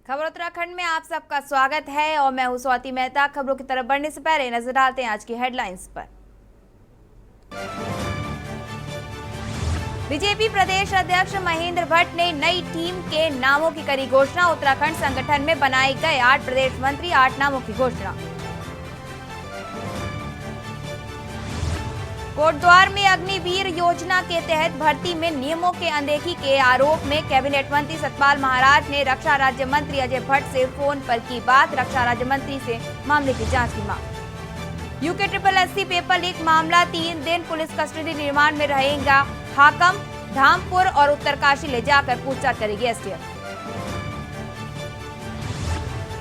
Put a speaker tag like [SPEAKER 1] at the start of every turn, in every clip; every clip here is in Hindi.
[SPEAKER 1] खबर उत्तराखंड में आप सबका स्वागत है और मैं हूं स्वाति मेहता। खबरों की तरफ बढ़ने से पहले नजर डालते हैं आज की हेडलाइंस पर। बीजेपी प्रदेश अध्यक्ष महेंद्र भट्ट ने नई टीम के नामों की करी घोषणा। उत्तराखंड संगठन में बनाए गए 8 प्रदेश मंत्री, 8 नामों की घोषणा। कोटद्वार में अग्निवीर योजना के तहत भर्ती में नियमों के अनदेखी के आरोप में कैबिनेट मंत्री सतपाल महाराज ने रक्षा राज्य मंत्री अजय भट्ट से फोन पर की बात। रक्षा राज्य मंत्री से मामले की जांच की मांग। यूके SSSC पेपर लीक मामला 3 दिन पुलिस कस्टडी रिमांड में रहेगा हाकम। धामपुर और उत्तरकाशी ले जाकर पूछताछ करेगी STF।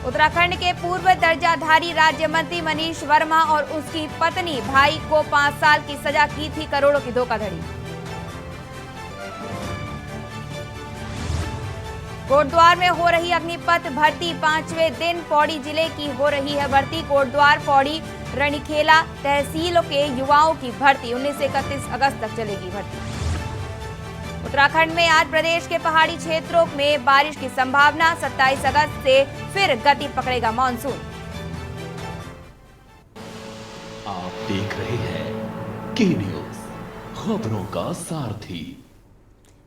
[SPEAKER 1] उत्तराखंड के पूर्व दर्जाधारी राज्य मंत्री मनीष वर्मा और उसकी पत्नी भाई को 5 साल की सजा की थी करोड़ों की धोखाधड़ी। कोटद्वार में हो रही अग्निपथ भर्ती 5वें दिन पौड़ी जिले की हो रही है भर्ती। कोटद्वार, पौड़ी, रणिखेला तहसीलों के युवाओं की भर्ती 19 से 31 अगस्त तक चलेगी भर्ती। उत्तराखंड में आज प्रदेश के पहाड़ी क्षेत्रों में बारिश की संभावना। 27 अगस्त से फिर गति पकड़ेगा मानसून।
[SPEAKER 2] आप देख रहे हैं की न्यूज, खबरों का सारथी।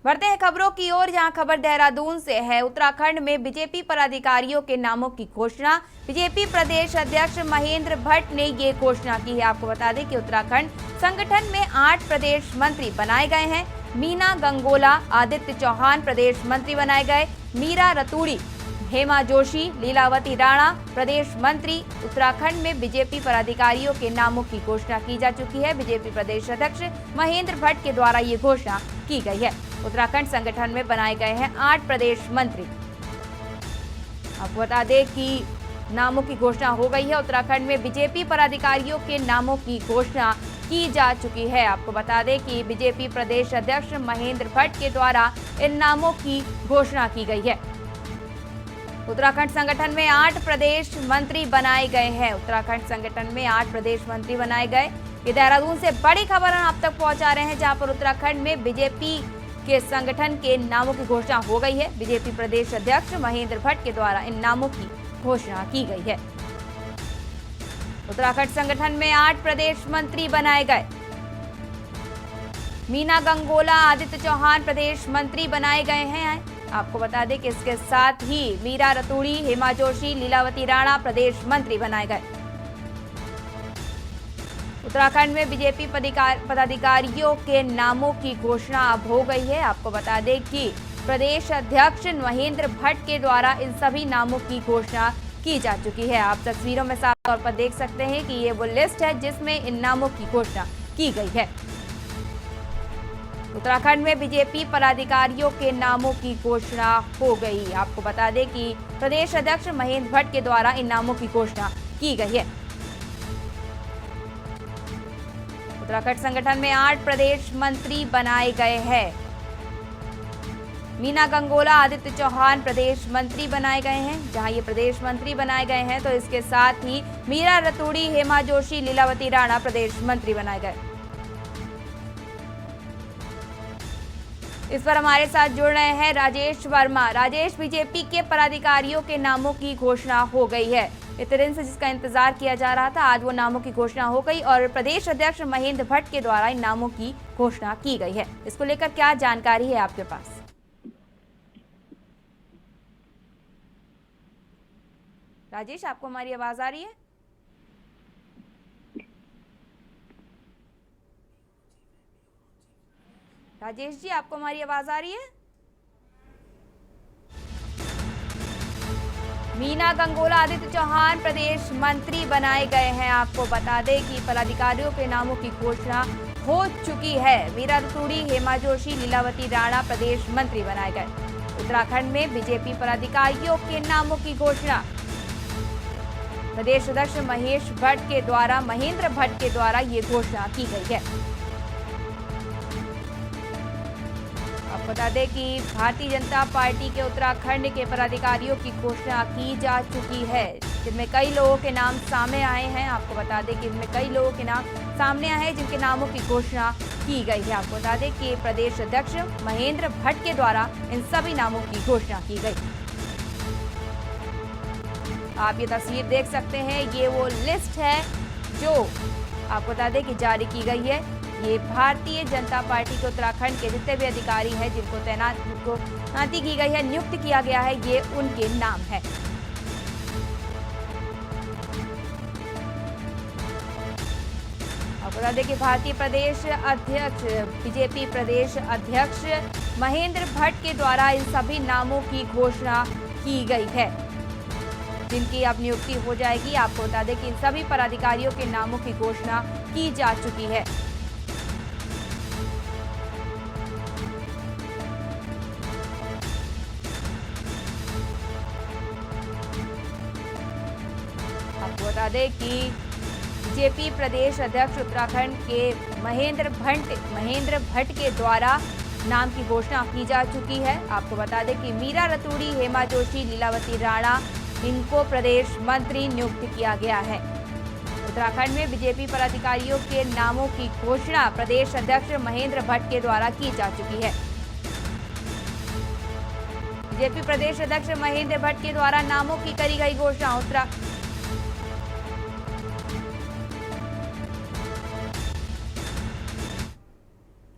[SPEAKER 1] बढ़ते हैं खबरों की ओर, जहां खबर देहरादून से है। उत्तराखंड में बीजेपी पदाधिकारियों के नामों की घोषणा। बीजेपी प्रदेश अध्यक्ष महेंद्र भट्ट ने ये घोषणा की है। आपको बता दें कि उत्तराखंड संगठन में 8 प्रदेश मंत्री बनाए गए हैं। मीना गंगोला, आदित्य चौहान प्रदेश मंत्री बनाए गए। मीरा रतूड़ी, हेमा जोशी, लीलावती राणा प्रदेश मंत्री। उत्तराखंड में बीजेपी पदाधिकारियों के नामों की घोषणा की जा चुकी है। बीजेपी प्रदेश अध्यक्ष महेंद्र भट्ट के द्वारा ये घोषणा की गई है। उत्तराखंड संगठन में बनाए गए हैं 8 प्रदेश मंत्री। आपको बता दें कि नामों की घोषणा हो गई है। उत्तराखंड में बीजेपी पदाधिकारियों के नामों की घोषणा की जा चुकी है। आपको बता दें कि बीजेपी प्रदेश अध्यक्ष महेंद्र भट्ट के द्वारा इन नामों की घोषणा की गई है। उत्तराखंड संगठन में 8 प्रदेश मंत्री बनाए गए हैं। उत्तराखंड संगठन में 8 प्रदेश मंत्री बनाए गए। ये देहरादून से बड़ी खबर हम आप तक पहुंचा रहे हैं, जहां पर उत्तराखंड में बीजेपी के संगठन के नामों की घोषणा हो गई है। बीजेपी प्रदेश अध्यक्ष महेंद्र भट्ट के द्वारा इन नामों की घोषणा की गई है। उत्तराखंड संगठन में 8 प्रदेश मंत्री बनाए गए। मीना गंगोला, आदित्य चौहान प्रदेश मंत्री बनाए गए हैं। आपको बता दें कि इसके साथ ही मीरा रतूड़ी, हेमा जोशी, लीलावती राणा प्रदेश मंत्री बनाए गए। उत्तराखंड में बीजेपी पदाधिकारियों के नामों की घोषणा अब हो गई है। आपको बता दें कि प्रदेश अध्यक्ष महेंद्र भट्ट के द्वारा इन सभी नामों की घोषणा की जा चुकी है। आप तस्वीरों में साफ तौर पर देख सकते हैं कि ये वो लिस्ट है जिसमें इन नामों की घोषणा की गई है। उत्तराखंड में बीजेपी पदाधिकारियों के नामों की घोषणा हो गई। आपको बता दें कि प्रदेश अध्यक्ष महेंद्र भट्ट के द्वारा इन नामों की घोषणा की गई है। उत्तराखंड संगठन में 8 प्रदेश मंत्री बनाए गए हैं। मीना गंगोला, आदित्य चौहान प्रदेश मंत्री बनाए गए हैं। जहां ये प्रदेश मंत्री बनाए गए हैं तो इसके साथ ही मीरा रतूड़ी, हेमा जोशी, लीलावती राणा प्रदेश मंत्री बनाए गए। इस पर हमारे साथ जुड़ रहे हैं राजेश वर्मा। राजेश, बीजेपी के पदाधिकारियों के नामों की घोषणा हो गई है। इतने दिन से जिसका इंतजार किया जा रहा था, आज वो नामों की घोषणा हो गई और प्रदेश अध्यक्ष महेंद्र भट्ट के द्वारा इन नामों की घोषणा की गई है। इसको लेकर क्या जानकारी है आपके पास? राजेश, आपको हमारी आवाज आ रही है? राजेश जी, आपको हमारी आवाज आ रही है? मीना गंगोला, आदित्य चौहान प्रदेश मंत्री बनाए गए हैं। आपको बता दें कि पदाधिकारियों के नामों की घोषणा हो चुकी है। मीरा रतूड़ी, हेमा जोशी, लीलावती राणा प्रदेश मंत्री बनाए गए। उत्तराखंड में बीजेपी पदाधिकारियों के नामों की घोषणा प्रदेश अध्यक्ष महेंद्र भट्ट के द्वारा ये घोषणा की गई है। आपको बता दें कि भारतीय जनता पार्टी के उत्तराखंड के पदाधिकारियों की घोषणा की जा चुकी है, जिनमें कई लोगों के नाम सामने आए हैं। आपको बता दें कि इनमें कई लोगों के नाम सामने आए हैं जिनके नामों की घोषणा की गई है। आपको बता दें कि प्रदेश अध्यक्ष महेंद्र भट्ट के द्वारा इन सभी नामों की घोषणा की गई। आप ये तस्वीर देख सकते हैं, ये वो लिस्ट है जो आपको बता दें कि जारी की गई है। ये भारतीय जनता पार्टी के उत्तराखंड के जितने भी अधिकारी हैं जिनको तैनाती की गई है, नियुक्त किया गया है, ये उनके नाम है। आपको बता दें कि भारतीय प्रदेश अध्यक्ष बीजेपी प्रदेश अध्यक्ष महेंद्र भट्ट के द्वारा इन सभी नामों की घोषणा की गई है, जिनकी अब नियुक्ति हो जाएगी। आपको बता दें कि इन सभी पदाधिकारियों के नामों की घोषणा की जा चुकी है। आपको बता दें कि बीजेपी प्रदेश अध्यक्ष उत्तराखंड के महेंद्र भट्ट के द्वारा नाम की घोषणा की जा चुकी है। आपको बता दें कि मीरा रतूड़ी, हेमा जोशी, लीलावती राणा, इनको प्रदेश मंत्री नियुक्त किया गया है। उत्तराखंड में बीजेपी पदाधिकारियों के नामों की घोषणा प्रदेश अध्यक्ष महेंद्र भट्ट के द्वारा की जा चुकी है। बीजेपी प्रदेश अध्यक्ष महेंद्र भट्ट के द्वारा नामों की करी गई घोषणा।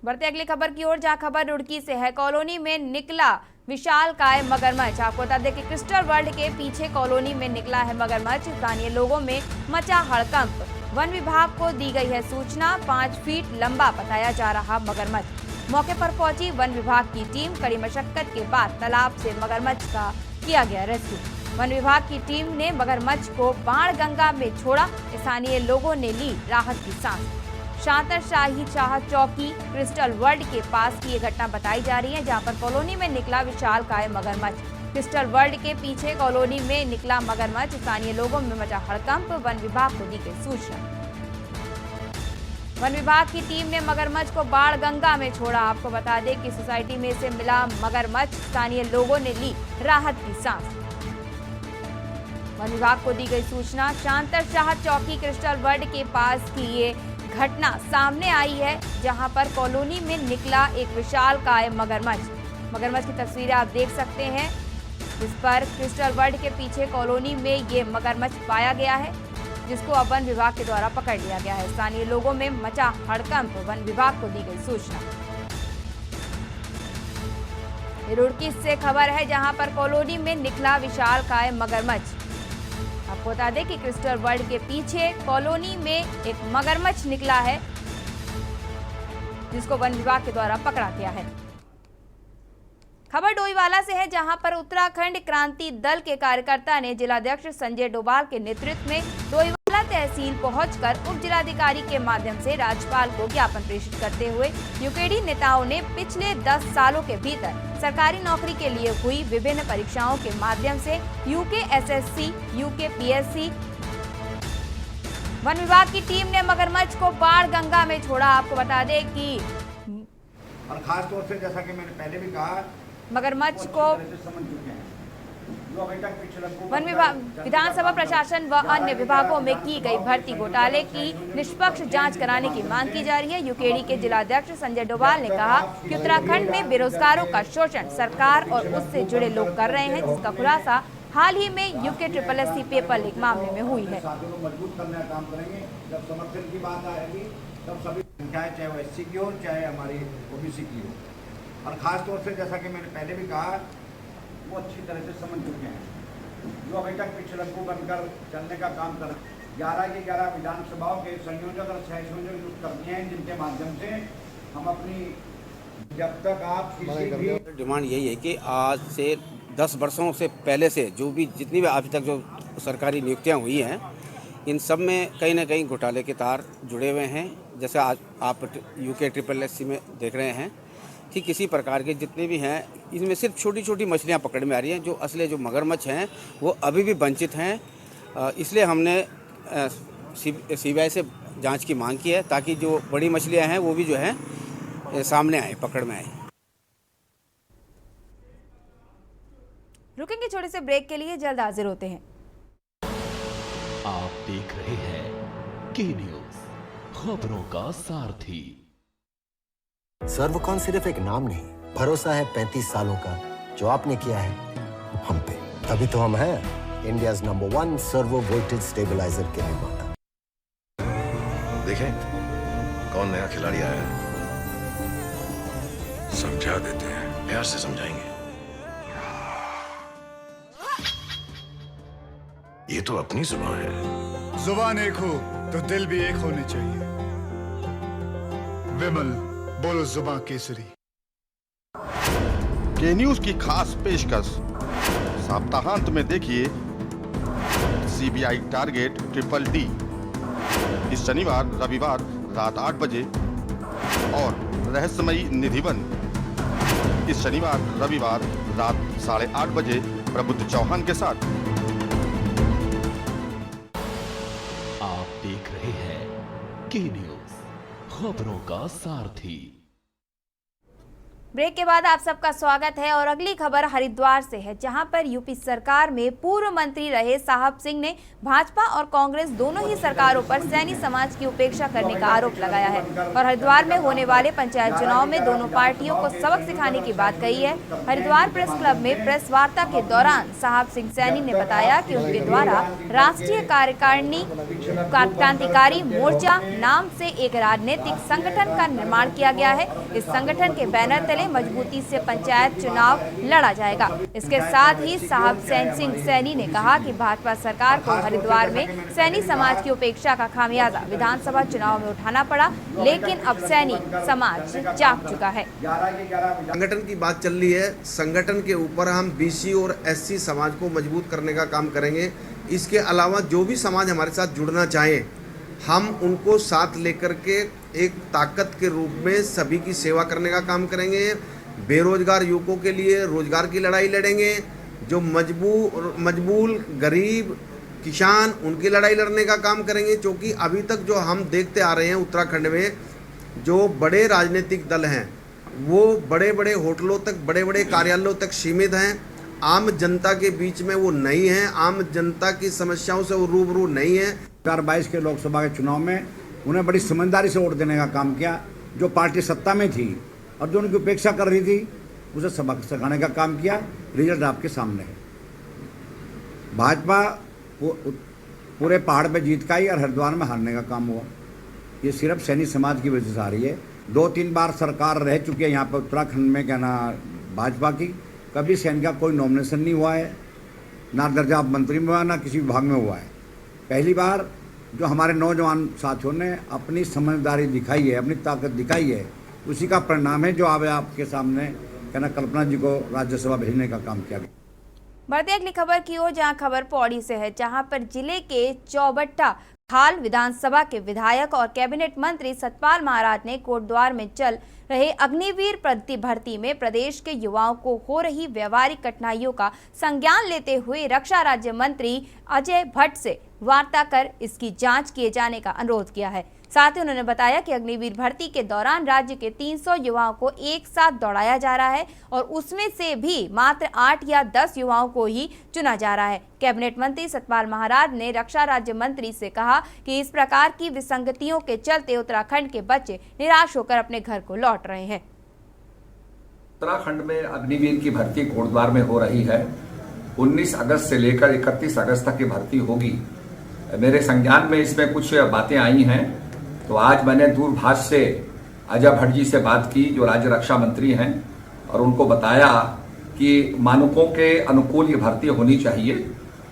[SPEAKER 1] बढ़ते अगली खबर की ओर, जहां खबर रुड़की से है। कॉलोनी में निकला विशालकाय मगरमच्छ। आपको बता दें कि क्रिस्टल वर्ल्ड के पीछे कॉलोनी में निकला है मगरमच्छ। स्थानीय लोगों में मचा हड़कंप। वन विभाग को दी गई है सूचना। 5 फीट लंबा बताया जा रहा मगरमच्छ। मौके पर पहुंची वन विभाग की टीम। कड़ी मशक्कत के बाद तालाब से मगरमच्छ का किया गया रेस्क्यू। वन विभाग की टीम ने मगरमच्छ को बाणगंगा में छोड़ा। स्थानीय लोगों ने ली राहत की सांस। शांतर शाही शाह चौकी क्रिस्टल वर्ल्ड के पास की ये घटना बताई जा रही है, जहां पर कॉलोनी में निकला विशालकाय मगरमच्छ। क्रिस्टल वर्ल्ड के पीछे कॉलोनी में निकला मगरमच्छ। स्थानीय लोगों में मचा हड़कंप। वन विभाग को दी गई सूचना। वन विभाग की टीम ने मगरमच्छ को बाणगंगा में छोड़ा। आपको बता दें कि सोसाइटी में से मिला मगरमच्छ। स्थानीय लोगों ने ली राहत की सांस। वन विभाग को दी गई सूचना। शांतर शाह चौकी क्रिस्टल वर्ल्ड के पास की ये घटना सामने आई है, जहां पर कॉलोनी में निकला एक विशालकाय मगरमच्छ की तस्वीरें आप देख सकते हैं, जिस पर क्रिस्टल वर्ल्ड के पीछे कॉलोनी में ये मगरमच्छ पाया गया है, जिसको अब वन विभाग के द्वारा पकड़ लिया गया है। स्थानीय लोगों में मचा हड़कंप। वन विभाग को दी गई सूचना। रुड़की से खबर है, जहां पर कॉलोनी में निकला विशालकाय मगरमच्छ। आपको बता दें कि क्रिस्टल वर्ल्ड के पीछे कॉलोनी में एक मगरमच्छ निकला है, जिसको वन विभाग के द्वारा पकड़ा गया है। खबर डोईवाला से है, जहां पर उत्तराखंड क्रांति दल के कार्यकर्ता ने जिलाध्यक्ष संजय डोभाल के नेतृत्व में डोईवाला तहसील पहुंचकर उप जिलाधिकारी के माध्यम से राज्यपाल को ज्ञापन प्रेषित करते हुए यूकेडी नेताओं ने पिछले 10 सालों के भीतर सरकारी नौकरी के लिए हुई विभिन्न परीक्षाओं के माध्यम से UK SSC, UK PSC. One विभाग की टीम ने मगरमच्छ को बाणगंगा में छोड़ा। आपको बता दें कि
[SPEAKER 3] और खास तौर से जैसा कि मैंने पहले भी कहा,
[SPEAKER 1] मगरमच्छ को वन विभाग, विधानसभा प्रशासन व अन्य विभागों में की गई भर्ती घोटाले की निष्पक्ष जांच कराने की मांग की जा रही है। यूकेडी के जिलाध्यक्ष संजय डोभाल ने कहा कि उत्तराखंड में बेरोजगारों का शोषण सरकार और उससे जुड़े लोग कर रहे हैं, जिसका खुलासा हाल ही में यूके SSC पेपर लीक मामले में हुई है।
[SPEAKER 3] मजबूत करने का काम करेंगे। जब समर्थन की बात आएगी तब सभी संख्याएं, चाहे वो SC की हो चाहे हमारी OBC की हो, और खास तौर से जैसा कि मैंने पहले भी कहा, वो अच्छी तरह से समझ चुके हैं। जो अभी तक पिछड़कू बनकर चलने का काम कर 11 की 11 विधानसभाओं के संयोजक और सह संयोजक नियुक्त करते हैं, जिनके माध्यम से हम अपनी, जब तक आप किसी भी
[SPEAKER 4] डिमांड यही है कि आज से 10 वर्षों से पहले से जो भी जितनी भी आज तक जो सरकारी नियुक्तियां हुई हैं, इन सब में कहीं ना कहीं घोटाले के तार जुड़े हुए हैं। जैसे आज आप यूके SSC में देख रहे हैं, ठीक इसी प्रकार के जितने भी हैं, इसमें सिर्फ छोटी छोटी मछलियां पकड़ में आ रही हैं। जो असली जो मगरमच्छ हैं वो अभी भी वंचित हैं। इसलिए हमने CBI से जांच की मांग की है, ताकि जो बड़ी मछलियां हैं वो भी जो है सामने आए, पकड़ में आए।
[SPEAKER 1] रुकेंगे छोटे से ब्रेक के लिए, जल्द हाजिर होते हैं।
[SPEAKER 2] आप देख रहे हैं के न्यूज़, खबरों का सारथी।
[SPEAKER 5] सर्वकॉन सिर्फ एक नाम नहीं, भरोसा है 35 सालों का जो आपने किया है हम पे। तभी तो हम हैं India's number 1 servo voltage stabiliser के निर्माता।
[SPEAKER 6] देखें कौन नया खिलाड़ी आया है, समझा देते हैं, प्यार से समझाएंगे। ये तो अपनी जुबान है।
[SPEAKER 7] जुबान एक हो तो दिल भी एक होने चाहिए। विमल बोलो जुबान केसरी।
[SPEAKER 8] के न्यूज की खास पेशकश सप्ताहांत में देखिए सीबीआई टारगेट ट्रिपल डी इस शनिवार रविवार रात 8 बजे और रहस्यमयी निधिवन इस शनिवार रविवार रात 8:30 बजे प्रबुद्ध चौहान के साथ।
[SPEAKER 2] आप देख रहे हैं के न्यूज, खबरों का सारथी।
[SPEAKER 1] ब्रेक के बाद आप सबका स्वागत है और अगली खबर हरिद्वार से है, जहां पर यूपी सरकार में पूर्व मंत्री रहे साहब सिंह ने भाजपा और कांग्रेस दोनों ही सरकारों पर सैनी समाज की उपेक्षा करने का आरोप लगाया है और हरिद्वार में होने वाले पंचायत चुनाव में दोनों पार्टियों को सबक सिखाने की बात कही है। हरिद्वार प्रेस क्लब में प्रेस वार्ता के दौरान साहब सिंह सैनी ने बताया कि उनके द्वारा राष्ट्रीय कार्यकारिणी क्रांतिकारी मोर्चा नाम से एक राजनीतिक संगठन का निर्माण किया गया है। इस संगठन के बैनर तले मजबूती से पंचायत चुनाव लड़ा जाएगा। इसके साथ ही साहब सिंह सैनी ने कहा कि भाजपा सरकार को हरिद्वार में सैनी समाज की उपेक्षा का खामियाजा विधानसभा चुनाव में उठाना पड़ा, लेकिन अब सैनी समाज जाग चुका है।
[SPEAKER 9] संगठन की बात चल रही है, संगठन के ऊपर हम बीसी और एससी समाज को मजबूत करने का काम करेंगे। इसके अलावा जो भी समाज हमारे साथ जुड़ना चाहे, हम उनको साथ लेकर के एक ताकत के रूप में सभी की सेवा करने का काम करेंगे। बेरोजगार युवकों के लिए रोजगार की लड़ाई लड़ेंगे। जो मजबूर गरीब किसान, उनकी लड़ाई लड़ने का काम करेंगे। क्योंकि अभी तक जो हम देखते आ रहे हैं उत्तराखंड में, जो बड़े राजनीतिक दल हैं वो बड़े बड़े होटलों तक, बड़े बड़े कार्यालयों तक सीमित हैं। आम जनता के बीच में वो नहीं है, आम जनता की समस्याओं से वो रूबरू नहीं है।
[SPEAKER 3] 2022 के लोकसभा के चुनाव में उन्हें बड़ी समझदारी से वोट देने का काम किया। जो पार्टी सत्ता में थी और जो उनकी उपेक्षा कर रही थी, उसे सबक सिखाने का काम किया। रिजल्ट आपके सामने है। भाजपा पूरे पहाड़ पे जीत का ही और हरिद्वार में हारने का काम हुआ। ये सिर्फ सैनी समाज की वजह से आ रही है। 2-3 बार सरकार रह चुकी है यहाँ पर उत्तराखंड में, कहना भाजपा की, कभी सैनी का कोई नॉमिनेशन नहीं हुआ है, ना दर्जा मंत्री में हुआ, ना किसी विभाग में हुआ है। पहली बार जो हमारे नौजवान साथियों ने अपनी समझदारी दिखाई है, अपनी ताकत दिखाई है, उसी का परिणाम है जो आपके सामने कहना कल्पना जी को राज्यसभा भेजने का काम किया गया।
[SPEAKER 1] बढ़ते अगली खबर की ओर, जहां खबर पौड़ी से है, जहां पर जिले के चौबट्टा खाल विधानसभा के विधायक और कैबिनेट मंत्री सतपाल महाराज ने कोटद्वार में चल रहे अग्निवीर भर्ती में प्रदेश के युवाओं को हो रही व्यवहारिक कठिनाइयों का संज्ञान लेते हुए रक्षा राज्य मंत्री अजय भट्ट से वार्ता कर इसकी जांच किए जाने का अनुरोध किया है। साथ ही उन्होंने बताया कि अग्निवीर भर्ती के दौरान राज्य के 300 युवाओं को एक साथ दौड़ाया जा रहा है और उसमें से भी मात्र 8 या 10 युवाओं को ही चुना जा रहा है। कैबिनेट मंत्री सतपाल महाराज ने रक्षा राज्य मंत्री से कहा कि इस प्रकार की विसंगतियों के चलते उत्तराखंड के बच्चे निराश होकर अपने घर को लौट रहे हैं।
[SPEAKER 10] उत्तराखंड में अग्निवीर की भर्ती कोटद्वार में हो रही है। 19 अगस्त से लेकर 31 अगस्त तक की भर्ती होगी। मेरे संज्ञान में इसमें कुछ बातें आई हैं, तो आज मैंने दूरभाष से अजय भट्ट जी से बात की, जो राज्य रक्षा मंत्री हैं, और उनको बताया कि मानकों के अनुकूल ये भर्ती होनी चाहिए।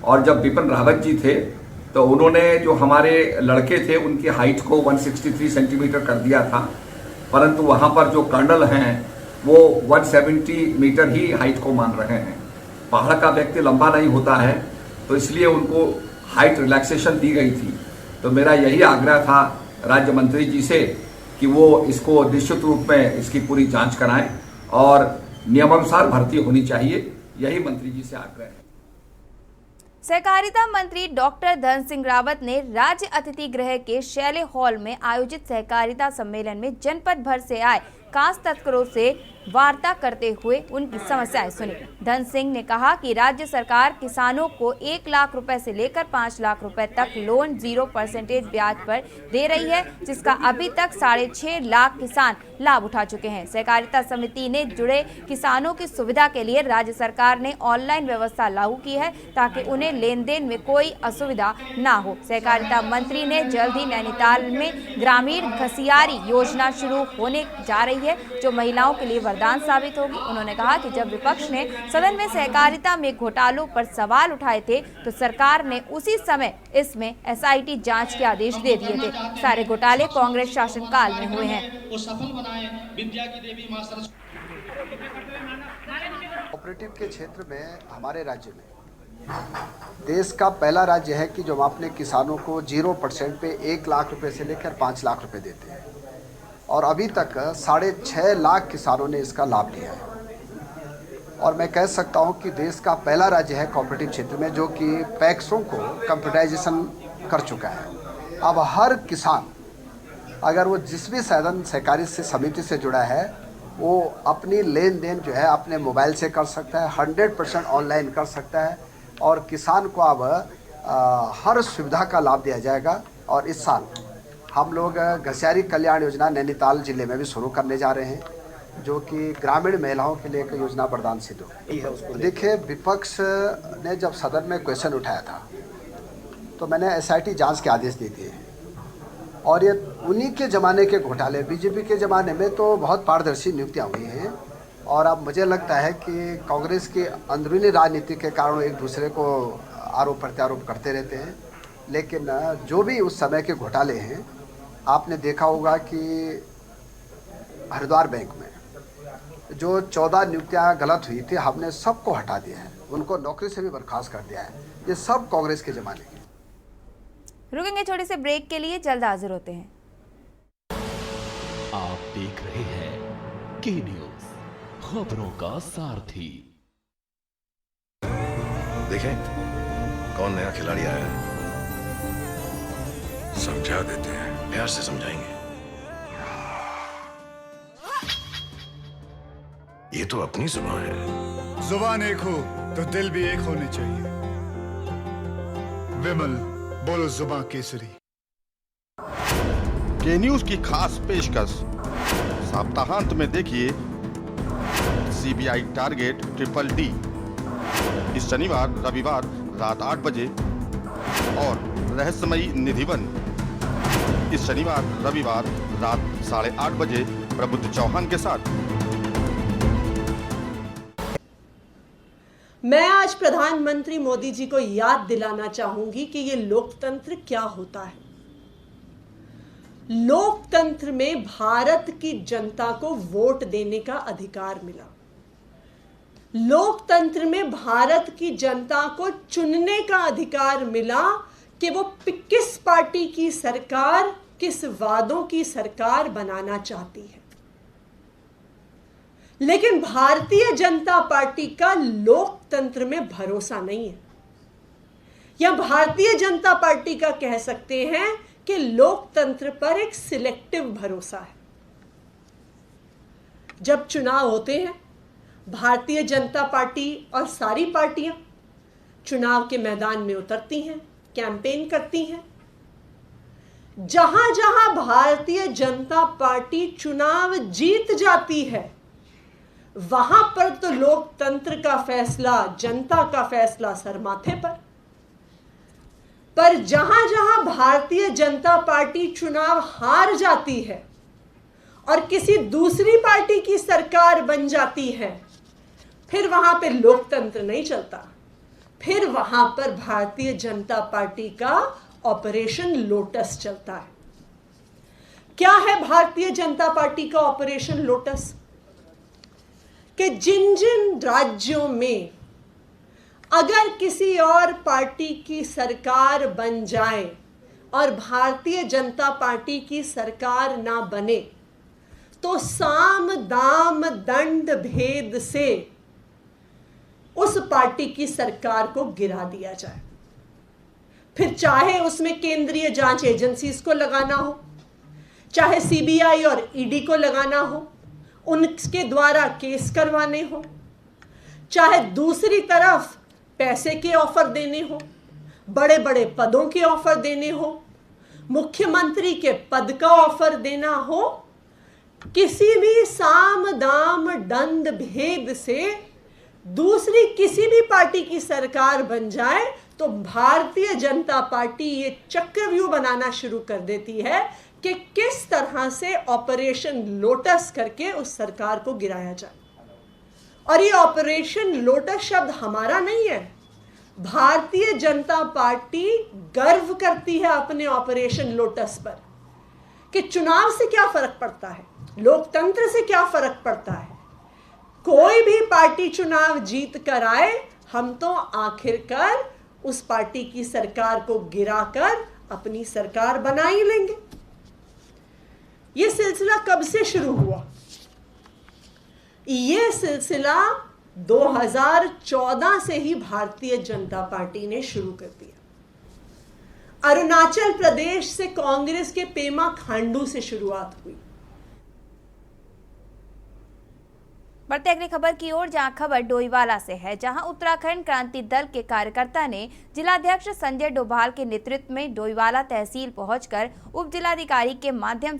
[SPEAKER 10] और जब बिपिन रावत जी थे तो उन्होंने जो हमारे लड़के थे उनकी हाइट को 163 सेंटीमीटर कर दिया था, परंतु वहाँ पर जो कर्नल हैं वो 170 मीटर ही हाइट को मान रहे हैं। पहाड़ का व्यक्ति लंबा नहीं होता है, तो इसलिए उनको हाइट रिलैक्सेशन दी गई थी। तो मेरा यही आग्रह था राज्य मंत्री जी से कि वो इसको निश्चित रूप में इसकी पूरी जांच कराएं और नियमानुसार भर्ती होनी चाहिए, यही मंत्री जी से आग्रह है।
[SPEAKER 1] सहकारिता मंत्री डॉक्टर धन सिंह रावत ने राज्य अतिथि गृह के शैले हॉल में आयोजित सहकारिता सम्मेलन में जनपद भर से आए कांस तस्करों से वार्ता करते हुए उनकी समस्याएं सुनी। धन सिंह ने कहा कि राज्य सरकार किसानों को 1 लाख रुपए से लेकर 5 लाख रुपए तक लोन 0% ब्याज पर दे रही है, जिसका अभी तक 6.5 लाख किसान लाभ उठा चुके हैं। सहकारिता समिति ने जुड़े किसानों की सुविधा के लिए राज्य सरकार ने ऑनलाइन व्यवस्था लागू की है ताकि उन्हें लेन देन में कोई असुविधा ना हो। सहकारिता मंत्री ने जल्द ही नैनीताल में ग्रामीण घसियारी योजना शुरू होने जा रही है, जो महिलाओं के लिए वरदान साबित होगी। उन्होंने कहा कि जब विपक्ष ने सदन में सहकारिता में घोटालों पर सवाल उठाए थे तो सरकार ने उसी समय इसमें SIT जांच के आदेश दे दिए थे। सारे घोटाले कांग्रेस शासनकाल में हुए हैं।
[SPEAKER 11] कोऑपरेटिव के क्षेत्र में हमारे राज्य में देश का पहला राज्य है कि जो हम अपने किसानों को 0% पे 1 लाख रुपए से लेकर 5 लाख रुपए देते हैं, और अभी तक 6.5 लाख किसानों ने इसका लाभ लिया है। और मैं कह सकता हूं कि देश का पहला राज्य है कोऑपरेटिव क्षेत्र में जो कि पैक्सों को कंप्यूटराइजेशन कर चुका है। अब हर किसान अगर वो जिस भी सदन सहकारी से समिति से जुड़ा है वो अपनी लेन देन जो है अपने मोबाइल से कर सकता है, 100% ऑनलाइन कर सकता है, और किसान को अब हर सुविधा का लाभ दिया जाएगा। और इस साल हम लोग घसियारी कल्याण योजना नैनीताल जिले में भी शुरू करने जा रहे हैं, जो कि ग्रामीण महिलाओं के लिए एक योजना वरदान सिद्ध हो। देखिए, विपक्ष ने जब सदन में क्वेश्चन उठाया था तो मैंने SIT जांच के आदेश दे दिए, और ये उन्हीं के ज़माने के घोटाले, बीजेपी के ज़माने में तो बहुत पारदर्शी नियुक्तियाँ हुई हैं, और अब मुझे लगता है कि कांग्रेस की अंदरूनी राजनीति के कारण एक दूसरे को आरोप प्रत्यारोप करते रहते हैं। लेकिन जो भी उस समय के घोटाले हैं, आपने देखा होगा कि हरिद्वार बैंक में जो 14 नियुक्तियाँ गलत हुई थी, हमने सबको हटा दिया है, उनको नौकरी से भी बर्खास्त कर दिया है। ये सब कांग्रेस के ज़माने के।
[SPEAKER 1] रुकेंगे छोटे से ब्रेक के लिए, जल्द हाजिर होते हैं।
[SPEAKER 2] आप देख रहे हैं के न्यूज़, खबरों का सारथी।
[SPEAKER 6] देखें कौन नया खिलाड़ी आया है, समझा देते हैं, प्यार से समझाएंगे। ये तो अपनी जुबान है।
[SPEAKER 7] जुबान एक हो तो दिल भी एक होने चाहिए। विमल, बोलो जुबान केसरी।
[SPEAKER 8] के न्यूज की खास पेशकश सप्ताहांत में देखिए CBI टारगेट DDD इस शनिवार रविवार रात 8 बजे, और रहस्यमयी निधिवन इस शनिवार रविवार रात 8:30 बजे प्रबुद्ध चौहान के साथ।
[SPEAKER 12] मैं आज प्रधानमंत्री मोदी जी को याद दिलाना चाहूंगी कि ये लोकतंत्र क्या होता है। लोकतंत्र में भारत की जनता को वोट देने का अधिकार मिला। लोकतंत्र में भारत की जनता को चुनने का अधिकार मिला कि वो किस पार्टी की सरकार, किस वादों की सरकार बनाना चाहती है। लेकिन भारतीय जनता पार्टी का लोकतंत्र में भरोसा नहीं है, या भारतीय जनता पार्टी का कह सकते हैं कि लोकतंत्र पर एक सिलेक्टिव भरोसा है। जब चुनाव होते हैं, भारतीय जनता पार्टी और सारी पार्टियां चुनाव के मैदान में उतरती हैं, कैंपेन करती हैं। जहां जहां भारतीय जनता पार्टी चुनाव जीत जाती है, वहां पर तो लोकतंत्र का फैसला, जनता का फैसला सर माथे पर जहां जहां भारतीय जनता पार्टी चुनाव हार जाती है और किसी दूसरी पार्टी की सरकार बन जाती है, फिर वहां पे लोकतंत्र नहीं चलता। फिर वहां पर भारतीय जनता पार्टी का ऑपरेशन लोटस चलता है। क्या है भारतीय जनता पार्टी का ऑपरेशन लोटस? कि जिन जिन राज्यों में अगर किसी और पार्टी की सरकार बन जाए और भारतीय जनता पार्टी की सरकार ना बने, तो साम दाम दंड भेद से उस पार्टी की सरकार को गिरा दिया जाए। फिर चाहे उसमें केंद्रीय जांच एजेंसीज को लगाना हो, चाहे CBI और ED को लगाना हो, उनके द्वारा केस करवाने हो, चाहे दूसरी तरफ पैसे के ऑफर देने हो, बड़े बड़े पदों के ऑफर देने हो, मुख्यमंत्री के पद का ऑफर देना हो, किसी भी साम दाम दंड भेद से दूसरी किसी भी पार्टी की सरकार बन जाए तो भारतीय जनता पार्टी ये चक्रव्यूह बनाना शुरू कर देती है कि किस तरह से ऑपरेशन लोटस करके उस सरकार को गिराया जाए। और ये ऑपरेशन लोटस शब्द हमारा नहीं है, भारतीय जनता पार्टी गर्व करती है अपने ऑपरेशन लोटस पर कि चुनाव से क्या फर्क पड़ता है, लोकतंत्र से क्या फर्क पड़ता है, कोई भी पार्टी चुनाव जीत कर आए, हम तो आखिरकार उस पार्टी की सरकार को गिराकर अपनी सरकार बना ही लेंगे। ये सिलसिला कब से शुरू हुआ? ये सिलसिला 2014 से ही भारतीय जनता पार्टी ने शुरू कर दिया। अरुणाचल प्रदेश से कांग्रेस के पेमा खांडू से शुरुआत हुई।
[SPEAKER 1] बढ़ते अगली खबर की ओर, जहां खबर डोईवाला से है, जहां उत्तराखंड क्रांति दल के कार्यकर्ता ने जिलाध्यक्ष संजय डोभाल के नेतृत्व में डोईवाला तहसील पहुंचकर उप जिलाधिकारी के माध्यम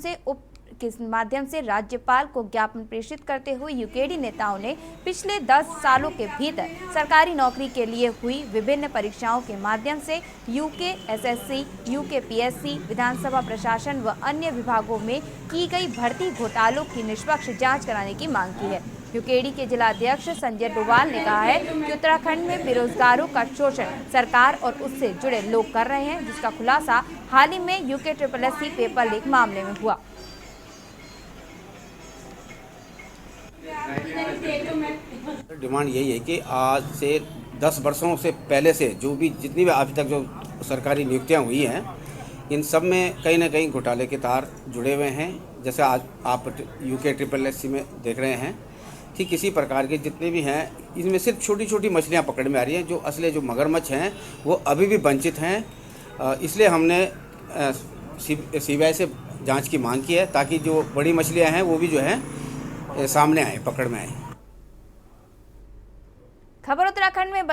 [SPEAKER 1] से राज्यपाल को ज्ञापन प्रेषित करते हुए यूकेडी नेताओं ने पिछले 10 सालों के भीतर सरकारी नौकरी के लिए हुई विभिन्न परीक्षाओं के माध्यम से यूके एसएससी, यूके पीएससी, विधानसभा प्रशासन व अन्य विभागों में की गई भर्ती घोटालों की निष्पक्ष जांच कराने की मांग की है। यूकेडी के जिलाध्यक्ष संजय डोभाल ने कहा है कि उत्तराखंड में बेरोजगारों का शोषण सरकार और उससे जुड़े लोग कर रहे हैं, जिसका खुलासा हाल ही में यूके SSC पेपर लीक मामले में हुआ।
[SPEAKER 4] डिमांड यही है कि आज से 10 वर्षों से पहले से जो भी जितनी भी आज तक जो सरकारी नियुक्तियां हुई हैं, इन सब में कहीं ना कहीं घोटाले के तार जुड़े हुए हैं। जैसे आज आप यूके SSC में देख रहे हैं कि किसी प्रकार के जितने भी हैं, इसमें सिर्फ छोटी छोटी मछलियां पकड़ में आ रही हैं। जो असली जो मगरमच्छ हैं वो अभी भी वंचित हैं। इसलिए हमने CBI से जांच की मांग की है, ताकि जो बड़ी मछलियां हैं वो भी जो है सामने आए, पकड़ में आए।
[SPEAKER 1] खबर उत्तराखंड में